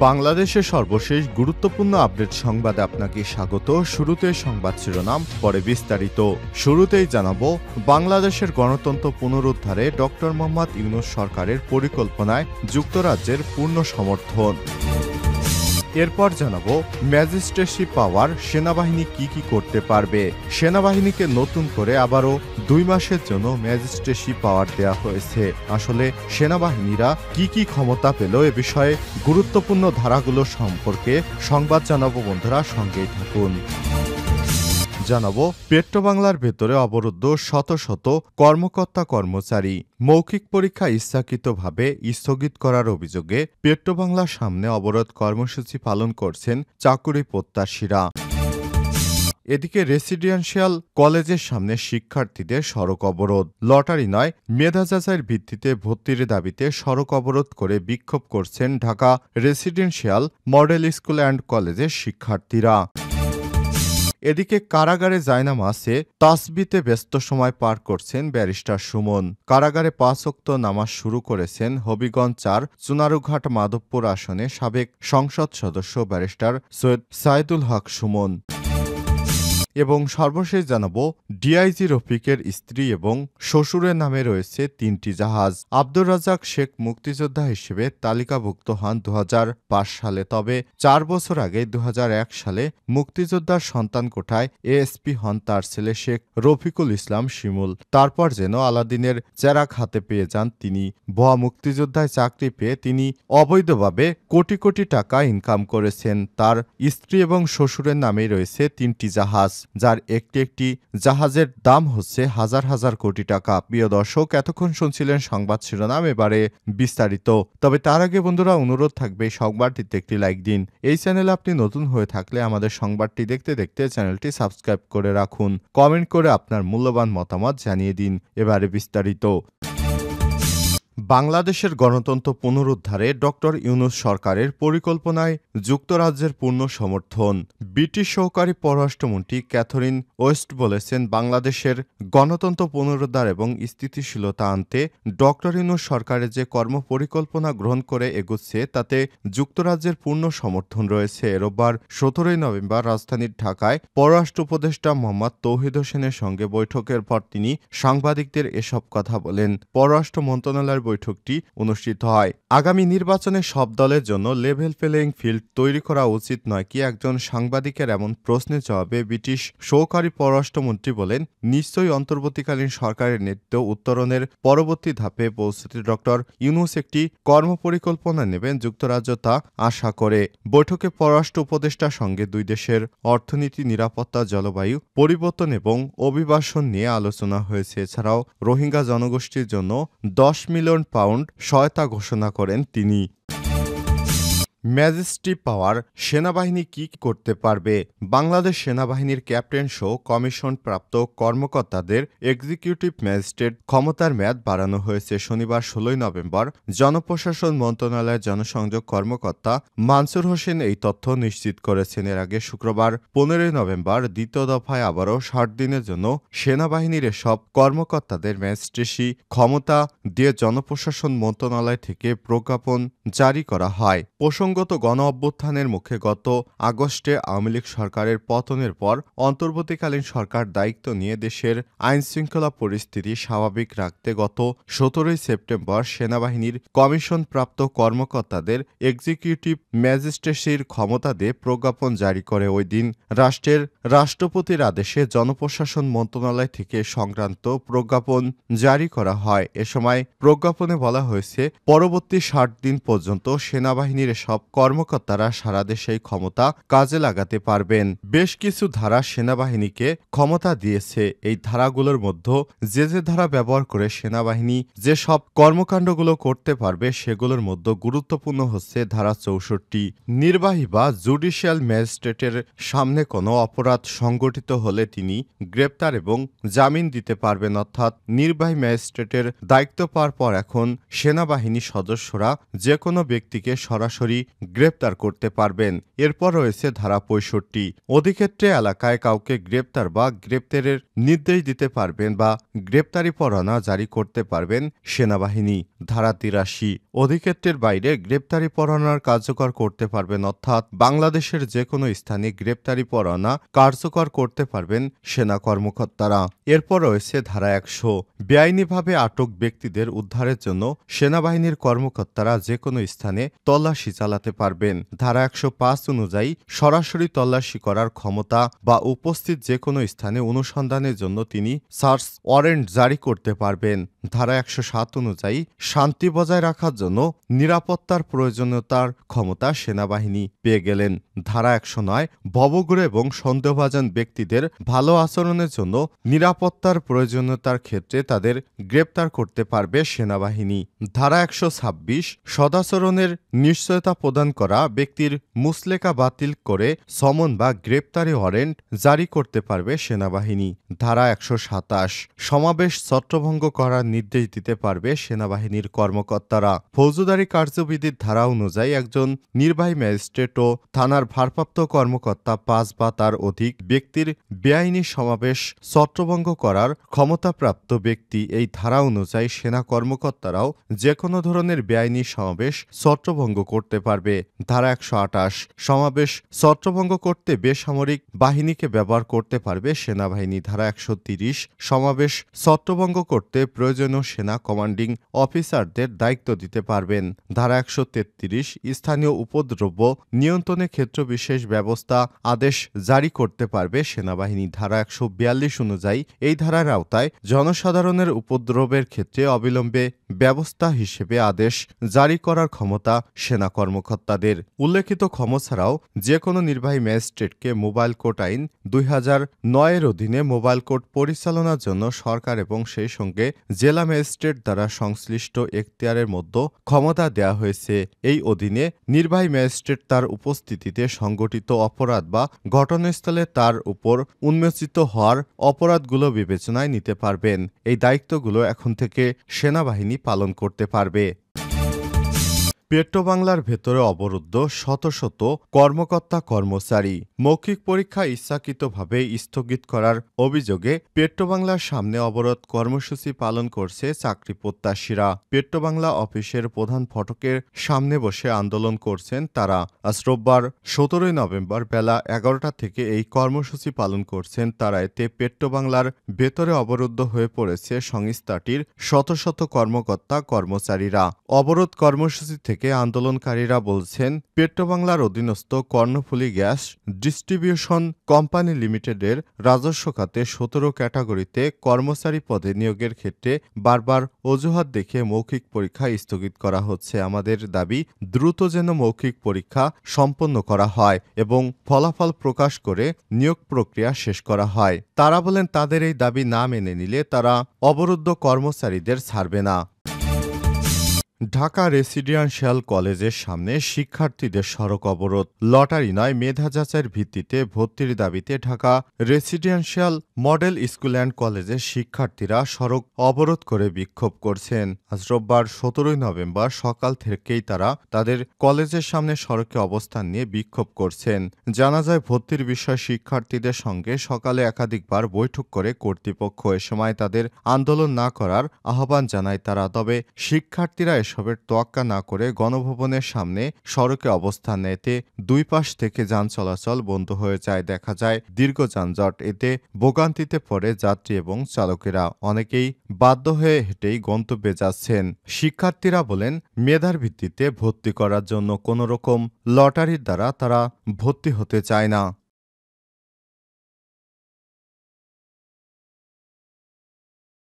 বাংলাদেশের সর্বশেষ গুরুত্বপূর্ণ আপডেট সংবাদে আপনাকে স্বাগত। শুরুতে সংবাদ শিরোনাম, পরে বিস্তারিত। শুরুতেই জানাবো, বাংলাদেশের গণতন্ত্র পুনরুদ্ধারে ডক্টর মোহাম্মদ ইউনূস সরকারের পরিকল্পনায় যুক্তরাজ্যের পূর্ণ সমর্থন। এরপর জানাবো, ম্যাজিস্ট্রেসি পাওয়ার সেনাবাহিনী কি করতে পারবে। সেনাবাহিনীকে নতুন করে আবারও 2 মাসের জন্য ম্যাজিস্ট্রেসি পাওয়ার দেয়া হয়েছে। আসলে সেনাবাহিনীরা কি ক্ষমতা পেল, এ বিষয়ে গুরুত্বপূর্ণ ধারাগুলো সম্পর্কে সংবাদ জানাবো। বন্ধুরা, সঙ্গেই থাকুন। জানাবো, পেট্রোবাংলার ভেতরে অবরুদ্ধ শত শত কর্মকর্তা কর্মচারী। মৌখিক পরীক্ষা ইচ্ছাকৃতভাবে স্থগিত করার অভিযোগে পেট্রোবাংলার সামনে অবরোধ কর্মসূচি পালন করছেন চাকুরি প্রত্যাশীরা। এদিকে রেসিডেন্সিয়াল কলেজের সামনে শিক্ষার্থীদের সড়ক অবরোধ। লটারি নয়, মেধা যাচাইয়ের ভিত্তিতে ভর্তির দাবিতে সড়ক অবরোধ করে বিক্ষোভ করছেন Dhaka residential model school and কলেজের শিক্ষার্থীরা। এদিকে কারাগারে জায়নামাজে তাসবিতে ব্যস্ত সময় পার করছেন ব্যারিস্টার সুমন। কারাগারে 5 ওয়াক্ত নামাজ শুরু করেছেন হবিগঞ্জ 4 চুনারুঘাট মাধবপুর আসনে সাবেক সংসদ সদস্য ব্যারিস্টার সৈয়দ সাইদুল হক সুমন। এবং সর্বশেষ জানাবো, ডিআইজি রফিকের স্ত্রী এবং শ্বশুরের নামে রয়েছে 3টি জাহাজ। আব্দুর রাজ্জাক শেখ মুক্তিযোদ্ধা হিসেবে তালিকাভুক্ত হন 2005 সালে। তবে 4 বছর আগে 2001 সালে মুক্তিযোদ্ধার সন্তান কোঠায় এএসপি হন তার ছেলে শেখ রফিকুল ইসলাম শিমুল। তারপর যেন আলাদিনের চেরাগ হাতে পেয়ে যান তিনি। ভুয়া মুক্তিযোদ্ধায় চাকরি পেয়ে তিনি অবৈধভাবে কোটি টাকা ইনকাম করেছেন। তার স্ত্রী এবং শ্বশুরের নামেই রয়েছে 3টি জাহাজ, যার একটি জাহাজের দাম হচ্ছে হাজার কোটি টাকা। প্রিয় দর্শক, এতক্ষণ শুনছিলেন সংবাদ শিরোনাম, এবারে বিস্তারিত। তবে তার আগে বন্ধুরা, অনুরোধ থাকবে সংবাদটিতে একটি লাইক দিন। এই চ্যানেলে আপনি নতুন হয়ে থাকলে আমাদের সংবাদটি দেখতে চ্যানেলটি সাবস্ক্রাইব করে রাখুন। কমেন্ট করে আপনার মূল্যবান মতামত জানিয়ে দিন। এবারে বিস্তারিত। বাংলাদেশের গণতন্ত্র পুনরুদ্ধারে ডক্টর ইউনূস সরকারের পরিকল্পনায় যুক্তরাজ্যের পূর্ণ সমর্থন। ব্রিটিশ সহকারী পররাষ্ট্রমন্ত্রী ক্যাথরিন ওয়েস্ট বলেছেন, বাংলাদেশের গণতন্ত্র পুনরুদ্ধার এবং স্থিতিশীলতা আনতে ডক্টর ইউনূস সরকারের যে কর্মপরিকল্পনা গ্রহণ করে এগুচ্ছে তাতে যুক্তরাজ্যের পূর্ণ সমর্থন রয়েছে। রোববার 17 নভেম্বর রাজধানীর ঢাকায় পররাষ্ট্র উপদেষ্টা মোহাম্মদ তৌহিদ হোসেনের সঙ্গে বৈঠকের পর তিনি সাংবাদিকদের এসব কথা বলেন। পররাষ্ট্র মন্ত্রণালয়ের বৈঠকটি অনুষ্ঠিত হয়। আগামী নির্বাচনে সব দলের জন্য লেভেল প্লেইং ফিল্ড তৈরি করা উচিত নয় কি, একজন সাংবাদিকের এমন প্রশ্নের জবাবে ব্রিটিশ সহকারী পররাষ্ট্রমন্ত্রী বলেন, নিশ্চয়ই অন্তর্বর্তীকালীন সরকারের নেতৃত্ব উত্তরণের পরবর্তী ধাপে পৌঁছতে ডক্টর ইউনূস একটি কর্মপরিকল্পনা নেবেন, যুক্তরাজ্য তা আশা করে। বৈঠকে পররাষ্ট্র উপদেষ্টার সঙ্গে দুই দেশের অর্থনীতি, নিরাপত্তা, জলবায়ু পরিবর্তন এবং অভিবাসন নিয়ে আলোচনা হয়েছে। এছাড়াও রোহিঙ্গা জনগোষ্ঠীর জন্য 10 মিলিয়ন পাউন্ড সহায়তা ঘোষণা করেন তিনি। ম্যাজিস্ট্রি পাওয়ার সেনাবাহিনী কি করতে পারবে। বাংলাদেশ সেনাবাহিনীর ক্যাপ্টেন সহ কমিশন প্রাপ্ত কর্মকর্তাদের এক্সিকিউটিভ ম্যাজিস্ট্রেট ক্ষমতার মেয়াদ বাড়ানো হয়েছে। শনিবার 16 নভেম্বর জনপ্রশাসন মন্ত্রণালয়ের জনসংযোগ কর্মকর্তা মানসুর হোসেন এই তথ্য নিশ্চিত করেছেন। এর আগে শুক্রবার 15 নভেম্বর দ্বিতীয় দফায় আবারও 60 দিনের জন্য সেনাবাহিনীর এসব কর্মকর্তাদের ম্যাজিস্ট্রেসি ক্ষমতা দিয়ে জনপ্রশাসন মন্ত্রণালয় থেকে প্রজ্ঞাপন জারি করা হয়। প্রসঙ্গত, গণ অভ্যুত্থানের মুখে গত আগস্টে আওয়ামী লীগ সরকারের পতনের পর অন্তর্বর্তীকালীন সরকার দায়িত্ব নিয়ে দেশের আইনশৃঙ্খলা পরিস্থিতি স্বাভাবিক রাখতে গত 17 সেপ্টেম্বর সেনাবাহিনীর কমিশনপ্রাপ্ত কর্মকর্তাদের এক্সিকিউটিভ ম্যাজিস্ট্রেসির ক্ষমতা দিয়ে প্রজ্ঞাপন জারি করে। ওই দিন রাষ্ট্রের রাষ্ট্রপতির আদেশে জনপ্রশাসন মন্ত্রণালয় থেকে সংক্রান্ত প্রজ্ঞাপন জারি করা হয়। এ সময় প্রজ্ঞাপনে বলা হয়েছে, পরবর্তী 60 দিন পর্যন্ত সেনাবাহিনীর সব কর্মকর্তারা সারা দেশে ক্ষমতা কাজে লাগাতে পারবেন। বেশ কিছু ধারা সেনাবাহিনীকে ক্ষমতা দিয়েছে। এই ধারাগুলোর মধ্যে যে ধারা ব্যবহার করে সেনাবাহিনী যে সব কর্মকাণ্ডগুলো করতে পারবে সেগুলোর মধ্যে গুরুত্বপূর্ণ হচ্ছে ধারা 64। নির্বাহী বা জুডিশিয়াল ম্যাজিস্ট্রেটের সামনে কোনো অপরাধ সংগঠিত হলে তিনি গ্রেপ্তার এবং জামিন দিতে পারবেন। অর্থাৎ নির্বাহী ম্যাজিস্ট্রেটের দায়িত্ব পাওয়ার পর এখন সেনাবাহিনী সদস্যরা যে কোনো ব্যক্তিকে সরাসরি গ্রেপ্তার করতে পারবেন। এরপর রয়েছে ধারা ৬৫। অধিক্ষেত্রে এলাকায় কাউকে গ্রেপ্তার বা গ্রেপ্তারের নির্দেশ দিতে পারবেন বা গ্রেপ্তারি পরোয়ানা জারি করতে পারবেন সেনাবাহিনী। ধারা ৮৩। অধিক্ষেত্রের বাইরে গ্রেপ্তারি পরোয়ানার কার্যকর করতে পারবেন, অর্থাৎ বাংলাদেশের যে কোনো স্থানে গ্রেপ্তারি পরোয়ানা কার্যকর করতে পারবেন সেনা কর্মকর্তারা। এরপর রয়েছে ধারা ১০০। বেআইনিভাবে আটক ব্যক্তিদের উদ্ধারের জন্য সেনাবাহিনীর কর্মকর্তারা যে কোনো স্থানে তল্লাশি চালাতে পারবেন। ধারা ১০৫ অনুযায়ী সরাসরি তল্লাশি করার ক্ষমতা বা উপস্থিত যে কোনো স্থানে অনুসন্ধানের জন্য তিনি সার্চ ওয়ারেন্ট জারি করতে পারবেন। ধারা ১০৭ অনুযায়ী শান্তি বজায় রাখার জন্য নিরাপত্তার প্রয়োজনীয়তার ক্ষমতা সেনাবাহিনী পেয়ে গেলেন। ধারা ১০৯। ভবঘুরে এবং সন্দেহভাজন ব্যক্তিদের ভালো আচরণের জন্য নিরাপত্তার প্রয়োজনীয়তার ক্ষেত্রে তাদের গ্রেপ্তার করতে পারবে সেনাবাহিনী। ধারা ১২৬। সদাচরণের নিশ্চয়তা প্রদান করা ব্যক্তির মুচলেকা বাতিল করে সমন বা গ্রেপ্তারি ওয়ারেন্ট জারি করতে পারবে সেনাবাহিনী। ধারা ১২৭। সমাবেশ ছত্রভঙ্গ করার নির্দেশ দিতে পারবে সেনাবাহিনীর কর্মকর্তারা। ফৌজদারি কার্যবিধির ধারা অনুযায়ী একজন নির্বাহী ম্যাজিস্ট্রেট ও থানার ভারপ্রাপ্ত কর্মকর্তা ৫ বা তার অধিক ব্যক্তির বেআইনি সমাবেশ ছত্রভঙ্গ করার ক্ষমতাপ্রাপ্ত ব্যক্তি। এই ধারা অনুযায়ী সেনা কর্মকর্তারাও যে কোনো ধরনের বেআইনি সমাবেশ ছত্রভঙ্গ করতে পারবে। ধারা ১২৮। সমাবেশ ছত্রভঙ্গ করতে বেসামরিক বাহিনীকে ব্যবহার করতে পারবে সেনাবাহিনী। ধারা ১৩০। সমাবেশ ছত্রভঙ্গ করতে প্রয়োজনীয় সেনা কমান্ডিং অফিসারদের দায়িত্ব দিতে পারবেন। ধারা ১৩৩। স্থানীয় উপদ্রব্য নিয়ন্ত্রণে ক্ষেত্রবিশেষ ব্যবস্থা আদেশ জারি করতে পারবে সেনাবাহিনী। ধারা ১৪২ অনুযায়ী এই ধারার আওতায় জনসাধারণের উপদ্রবের ক্ষেত্রে অবিলম্বে ব্যবস্থা হিসেবে আদেশ জারি করার ক্ষমতা সেনা কর্মকর্তাদের। উল্লেখিত ক্ষমতা ছাড়াও যে কোনো নির্বাহী ম্যাজিস্ট্রেটকে মোবাইল কোর্ট আইন ২০০৯-এর অধীনে মোবাইল কোর্ট পরিচালনার জন্য সরকার এবং সেই সঙ্গে জেলা ম্যাজিস্ট্রেট দ্বারা সংশ্লিষ্ট এখতিয়ারের মধ্যে ক্ষমতা দেওয়া হয়েছে। এই অধীনে নির্বাহী ম্যাজিস্ট্রেট তার উপস্থিতিতে সংগঠিত অপরাধ বা ঘটনাস্থলে তার উপর উন্মোচিত হওয়ার অপরাধগুলো বিবেচনায় নিতে পারবেন। এই দায়িত্বগুলো এখন থেকে সেনাবাহিনী পালন করতে পারবে। পেট্রোবাংলার ভেতরে অবরুদ্ধ শত শত কর্মকর্তা কর্মচারী। মৌখিক পরীক্ষা ইচ্ছাকৃতভাবে স্থগিত করার অভিযোগে পেট্রোবাংলার সামনে অবরোধ কর্মসূচি পালন করছে চাকরি প্রত্যাশীরা। পেট্রোবাংলা অফিসের প্রধান ফটকের সামনে বসে আন্দোলন করছেন তারা। আজ রোববার ১৭ নভেম্বর বেলা ১১টা থেকে এই কর্মসূচি পালন করছেন তারা। এতে পেট্রোবাংলার ভেতরে অবরুদ্ধ হয়ে পড়েছে সংস্থাটির শত শত কর্মকর্তা কর্মচারীরা। অবরোধ কর্মসূচি থেকে আন্দোলনকারীরা বলছেন, পেট্রোবাংলার অধীনস্থ কর্ণফুলী গ্যাস ডিস্ট্রিবিউশন কোম্পানি লিমিটেডের রাজস্ব খাতে ১৭ ক্যাটাগরিতে কর্মচারী পদে নিয়োগের ক্ষেত্রে বারবার অজুহাত দেখে মৌখিক পরীক্ষা স্থগিত করা হচ্ছে। আমাদের দাবি দ্রুত যেন মৌখিক পরীক্ষা সম্পন্ন করা হয় এবং ফলাফল প্রকাশ করে নিয়োগ প্রক্রিয়া শেষ করা হয়। তারা বলেন, তাদের এই দাবি না মেনে নিলে তারা অবরুদ্ধ কর্মচারীদের ছাড়বে না। ঢাকা রেসিডেন্সিয়াল কলেজের সামনে শিক্ষার্থীদের সড়ক অবরোধ। লটারি নয়, মেধা যাচাইয়ের ভিত্তিতে ভর্তির দাবিতে Dhaka residential model school and কলেজের শিক্ষার্থীরা সড়ক অবরোধ করে বিক্ষোভ করছেন। আজ রোববার ১৭ নভেম্বর সকাল থেকেই তারা তাদের কলেজের সামনে সড়কে অবস্থান নিয়ে বিক্ষোভ করছেন। জানা যায়, ভর্তির বিষয়ে শিক্ষার্থীদের সঙ্গে সকালে একাধিকবার বৈঠক করে কর্তৃপক্ষ। এ সময় তাদের আন্দোলন না করার আহ্বান জানায় তারা। তবে শিক্ষার্থীরা এসবের তোয়াক্কা না করে গণভবনের সামনে সড়কে অবস্থান নেয়। এতে দুই পাশ থেকে যান চলাচল বন্ধ হয়ে যায়। দেখা যায় দীর্ঘ যানজট। এতে ভোগান্তিতে পড়ে যাত্রী এবং চালকেরা। অনেকেই বাধ্য হয়ে হেঁটেই গন্তব্যে যাচ্ছেন। শিক্ষার্থীরা বলেন, মেধার ভিত্তিতে ভর্তি করার জন্য কোনো রকম লটারির দ্বারা তারা ভর্তি হতে চায় না।